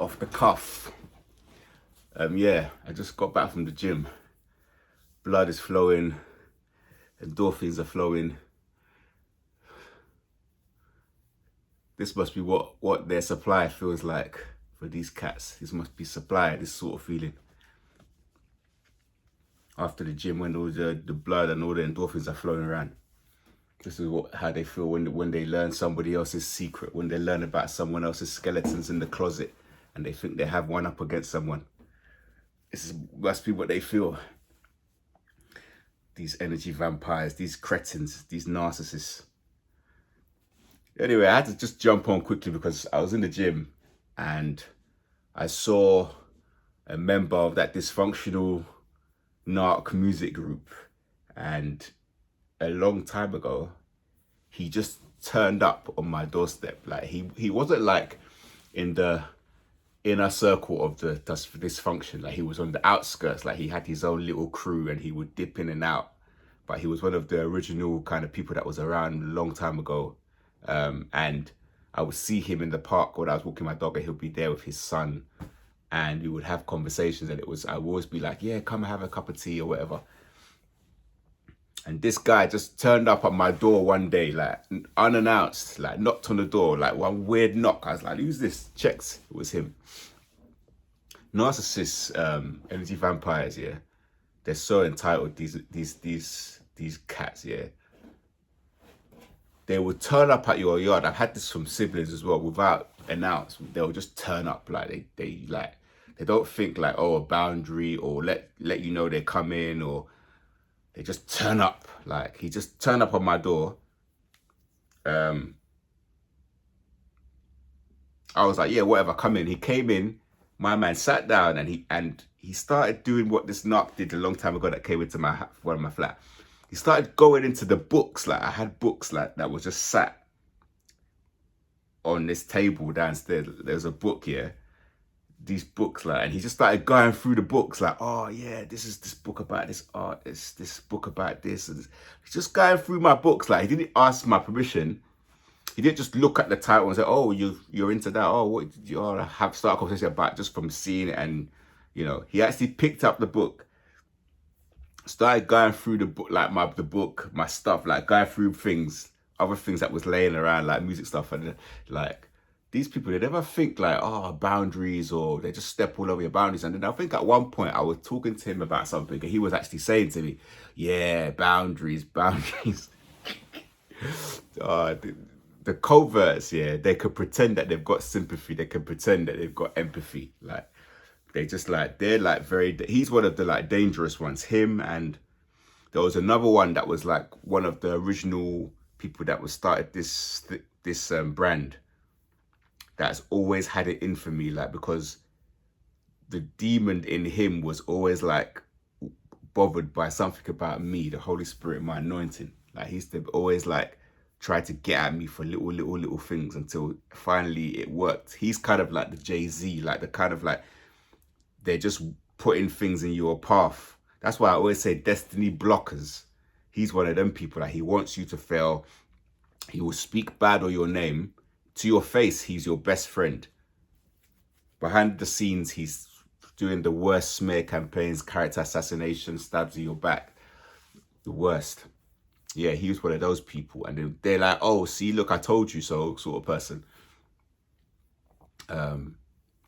off the cuff. Yeah, I just got back from the gym. Blood is flowing, endorphins are flowing. This must be what their supply feels like for these cats. This must be supply, this sort of feeling. After the gym, when all the blood and all the endorphins are flowing around. This is how they feel when they learn somebody else's secret, when they learn about someone else's skeletons in the closet and they think they have one up against someone. Must be what they feel. These energy vampires, these cretins, these narcissists. Anyway, I had to just jump on quickly because I was in the gym and I saw a member of that dysfunctional narc music group, and a long time ago he just turned up on my doorstep. Like he wasn't like in the inner circle of the dysfunction, like he was on the outskirts, like he had his own little crew and he would dip in and out, but he was one of the original kind of people that was around a long time ago. And I would see him in the park when I was walking my dog, and he'll be there with his son, and we would have conversations, and I would always be like, yeah, come have a cup of tea or whatever. And this guy just turned up at my door one day, like unannounced, like knocked on the door, like one weird knock. I was like, who's this? Checks, it was him. Narcissists, energy vampires, yeah. They're so entitled, these cats, yeah. They would turn up at your yard. I've had this from siblings as well, without announcement. They'll just turn up, like they don't think like, oh, a boundary, or let you know they come in, or they just turn up. Like he just turned up on my door. I was like, yeah, whatever, come in. He came in, my man sat down, and he started doing what this narc did a long time ago that came into one of my flat. He started going into the books. Like I had books like that was just sat on this table downstairs. There's a book here. These books, like, and he just started going through the books, like, oh yeah, this is this book about this artist, this book about this. He's just going through my books. Like he didn't ask my permission. He didn't just look at the title and say, oh, you're into that. Oh, what did you have start a conversation about just from seeing it? And he actually picked up the book, started going through the book, like my stuff, like going through other things that was laying around, like music stuff. And like these people, they never think like, oh, boundaries, or they just step all over your boundaries. And then I think at one point I was talking to him about something, and he was actually saying to me, yeah, boundaries. The coverts, yeah, they could pretend that they've got sympathy. They can pretend that they've got empathy. Like they're like he's one of the like dangerous ones, him. And there was another one that was like one of the original people that was started this brand, that's always had it in for me, like, because the demon in him was always like bothered by something about me, the Holy Spirit, my anointing. Like he used to always like try to get at me for little things until finally it worked. He's kind of like the Jay-Z, like the kind of like, they're just putting things in your path. That's why I always say destiny blockers. He's one of them people. Like he wants you to fail. He will speak bad on your name. To your face, he's your best friend. Behind the scenes, he's doing the worst smear campaigns, character assassination, stabs in your back. The worst. Yeah, he was one of those people. And they're like, oh, see, look, I told you so, sort of person.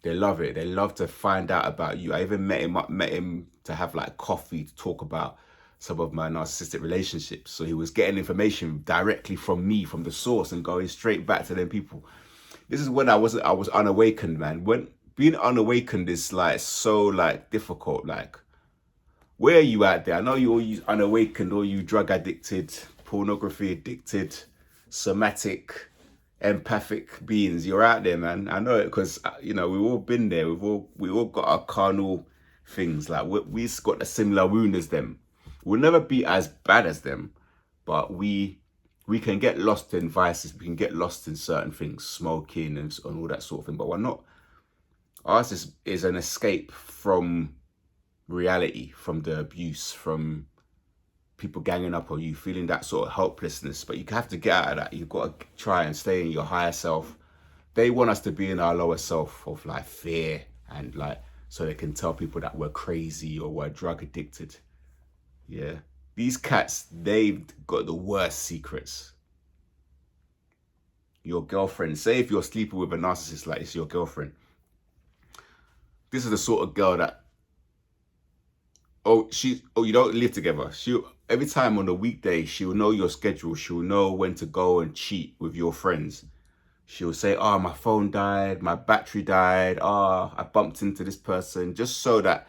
They love it. They love to find out about you. I even met him to have like coffee to talk about some of my narcissistic relationships. So he was getting information directly from me, from the source, and going straight back to them people. This is when I was unawakened, man. When being unawakened is like so like difficult. Like, where are you out there? I know you're all unawakened, all you drug addicted, pornography addicted, somatic, empathic beings. You're out there, man. I know it, because we've all been there. We all got our carnal things. Like we've got a similar wound as them. We'll never be as bad as them, but we can get lost in vices. We can get lost in certain things, smoking and all that sort of thing. But we're not. Ours is an escape from reality, from the abuse, from people ganging up on you, feeling that sort of helplessness. But you have to get out of that. You've got to try and stay in your higher self, they want us to be in our lower self of like fear and like, so they can tell people that we're crazy or we're drug addicted. Yeah. These cats, they've got the worst secrets. Your girlfriend, say if you're sleeping with a narcissist, like it's your girlfriend. This is the sort of girl that, you don't live together. She'll, every time on the weekday, she'll know your schedule. She'll know when to go and cheat with your friends. She'll say, oh, my phone died, my battery died, oh, I bumped into this person, just so that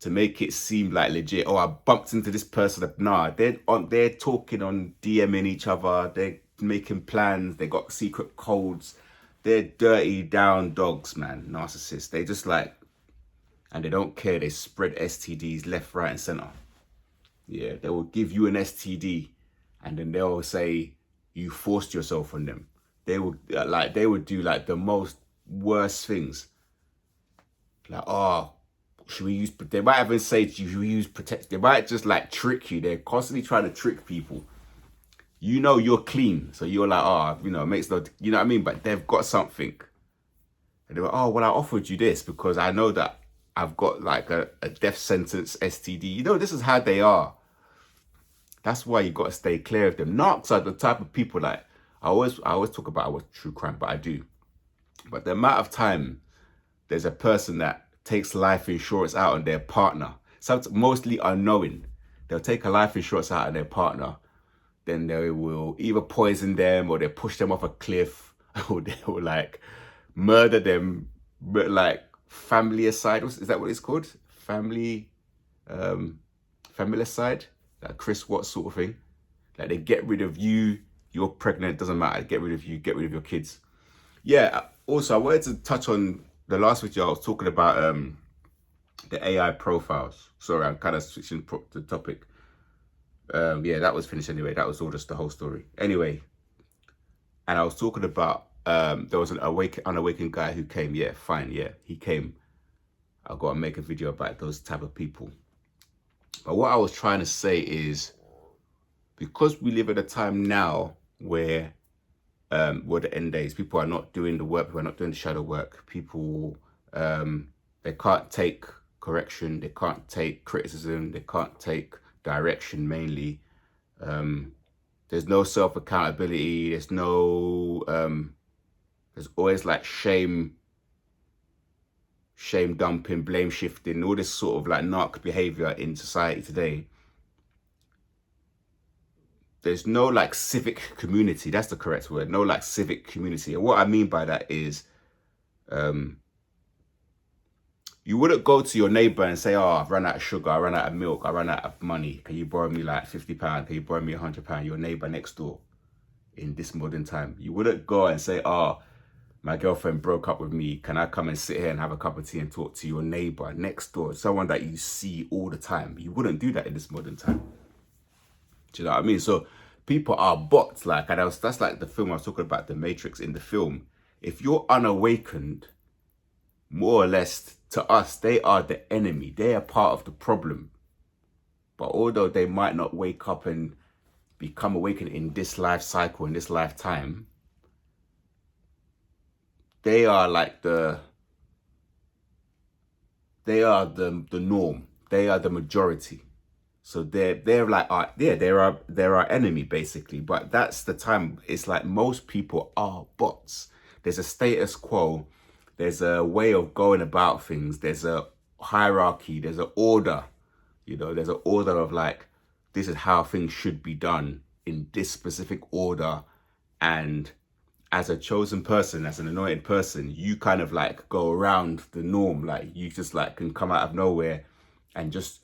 to make it seem like legit. Oh, I bumped into this person. Nah, they're talking on DMing each other. They're making plans. They got secret codes. They're dirty down dogs, man. Narcissists. They just like, and they don't care. They spread STDs left, right, and center. Yeah, they will give you an STD, and then they'll say you forced yourself on them. They would do like the most worst things. Like, oh, should we use, they might even say to you, should we use protect, they might just like trick you. They're constantly trying to trick people. You know you're clean, so you're like, oh, you know, it makes no, you know what I mean? But they've got something. And they're like, oh, well, I offered you this because I know that I've got like a death sentence STD. You know, this is how they are. That's why you got to stay clear of them. Narcs are the type of people like, I always talk about true crime, but I do. But the amount of time there's a person that takes life insurance out on their partner, mostly unknowing, they'll take a life insurance out on their partner, then they will either poison them or they push them off a cliff or they will like murder them, but like familicide, is that what it's called? Familicide, like Chris Watts sort of thing. Like they get rid of you, you're pregnant, doesn't matter, get rid of you, get rid of your kids. Yeah, also I wanted to touch on the last video. I was talking about the AI profiles. Sorry, I'm kind of switching the topic. Yeah, that was finished anyway. That was all just the whole story. Anyway, and I was talking about there was an unawakened guy who came. Yeah, fine. Yeah, he came. I've got to make a video about those type of people. But what I was trying to say is, because we live at a time now where the end days, people are not doing the work, people are not doing the shadow work. People, they can't take correction, they can't take criticism, they can't take direction mainly. There's no self-accountability, there's no, there's always like shame dumping, blame shifting, all this sort of like narc behavior in society today. There's no like civic community. That's the correct word. No like civic community. And what I mean by that is, you wouldn't go to your neighbor and say, oh, I've run out of sugar, I ran out of milk, I ran out of money. Can you borrow me like £50? Can you borrow me £100? Your neighbor next door in this modern time. You wouldn't go and say, oh, my girlfriend broke up with me. Can I come and sit here and have a cup of tea and talk to your neighbor next door? Someone that you see all the time. You wouldn't do that in this modern time. Do you know what I mean? So people are bots, like, and that's like the film I was talking about, The Matrix. In the film, if you're unawakened, more or less to us, they are the enemy. They are part of the problem. But although they might not wake up and become awakened in this life cycle, in this lifetime, they are like the norm. They are the majority. So they're like they're our enemy basically. But that's the time. It's like most people are bots. There's a status quo. There's a way of going about things. There's a hierarchy. There's an order. You know, there's an order of like, this is how things should be done in this specific order. And as a chosen person, as an anointed person, you kind of like go around the norm. Like you just like can come out of nowhere and just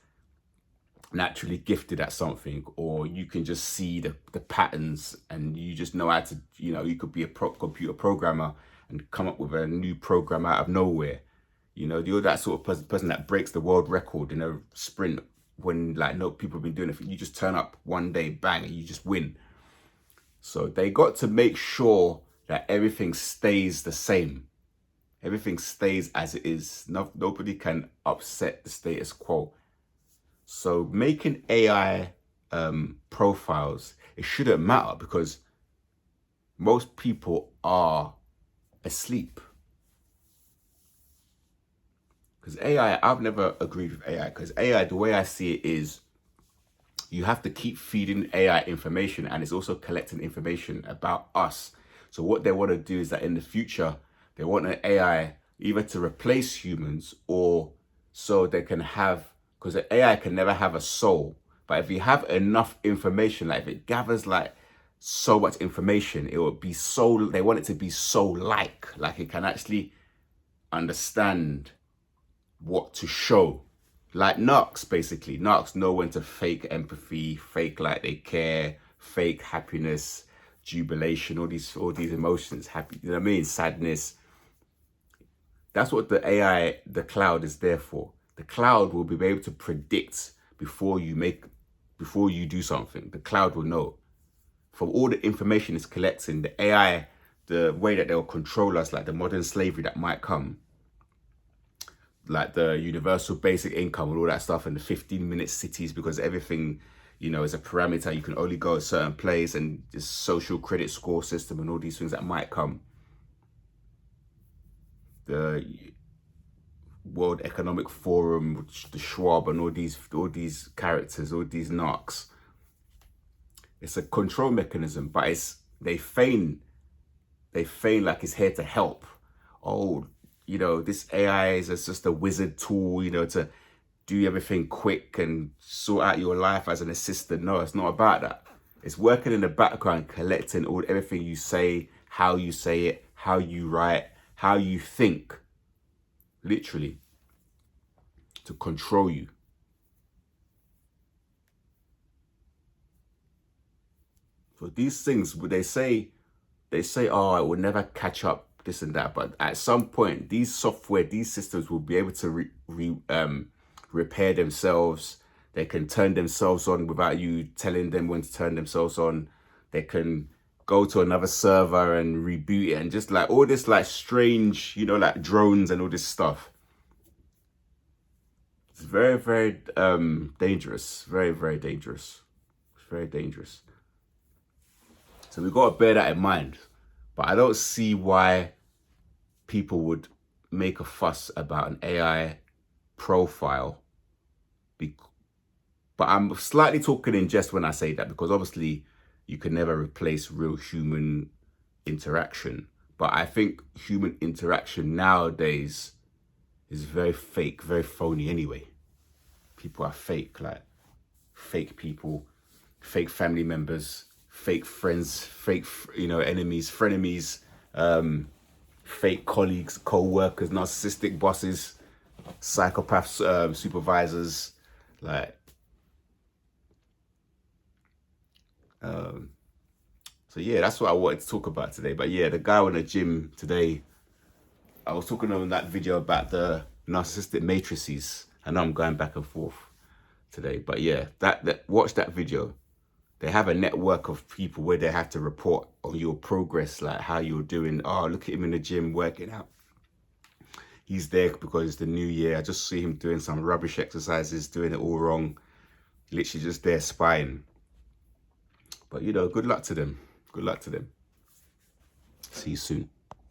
naturally gifted at something, or you can just see the patterns and you just know how to, you know, you could be a computer programmer and come up with a new program out of nowhere. You know, you're that sort of person that breaks the world record in a sprint when like no people have been doing it. You just turn up one day, bang, and you just win. So they got to make sure that everything stays the same. Everything stays as it is. Nobody can upset the status quo. So making AI profiles, it shouldn't matter because most people are asleep. Because AI, I've never agreed with AI, because AI, the way I see it is, you have to keep feeding AI information, and it's also collecting information about us. So what they want to do is that in the future, they want an AI either to replace humans, or so they can have, because the AI can never have a soul. But if you have enough information, like if it gathers like so much information, it will be so, they want it to be so like it can actually understand what to show. Like Narcs, basically. Narcs know when to fake empathy, fake like they care, fake happiness, jubilation, all these emotions, happy, you know what I mean? Sadness. That's what the AI, the cloud is there for. The cloud will be able to predict before you do something. The cloud will know. From all the information it's collecting, the AI, the way that they'll control us, like the modern slavery that might come, like the universal basic income and all that stuff, and the 15-minute cities, because everything, you know, is a parameter. You can only go a certain place, and this social credit score system and all these things that might come. The World Economic Forum, the Schwab, and all these characters, all these narcs. It's a control mechanism, but they feign like it's here to help. Oh, you know, this AI is just a wizard tool, you know, to do everything quick and sort out your life as an assistant. No, it's not about that. It's working in the background, collecting everything you say, how you say it, how you write, how you think, literally, to control you. So these things, they say, oh, it will never catch up, this and that. But at some point, these systems will be able to repair themselves. They can turn themselves on without you telling them when to turn themselves on. They can go to another server and reboot it, and just like all this like strange, you know, like drones and all this stuff. It's very, very dangerous. Very, very dangerous. It's very dangerous. So we've got to bear that in mind. But I don't see why people would make a fuss about an AI profile. But I'm slightly talking in jest when I say that, because obviously you can never replace real human interaction. But I think human interaction nowadays is very fake, very phony anyway. People are fake, like fake people, fake family members, fake friends, fake, you know, enemies, frenemies, fake colleagues, co-workers, narcissistic bosses, psychopath supervisors, like, so yeah, that's what I wanted to talk about today. But yeah, the guy in the gym today, I was talking on that video about the narcissistic matrices. I know I'm going back and forth today, but yeah, that watch that video. They have a network of people where they have to report on your progress, like how you're doing. Oh, look at him in the gym working out. He's there because it's the new year. I just see him doing some rubbish exercises, doing it all wrong. Literally just there spying. But, you know, good luck to them. Good luck to them. See you soon.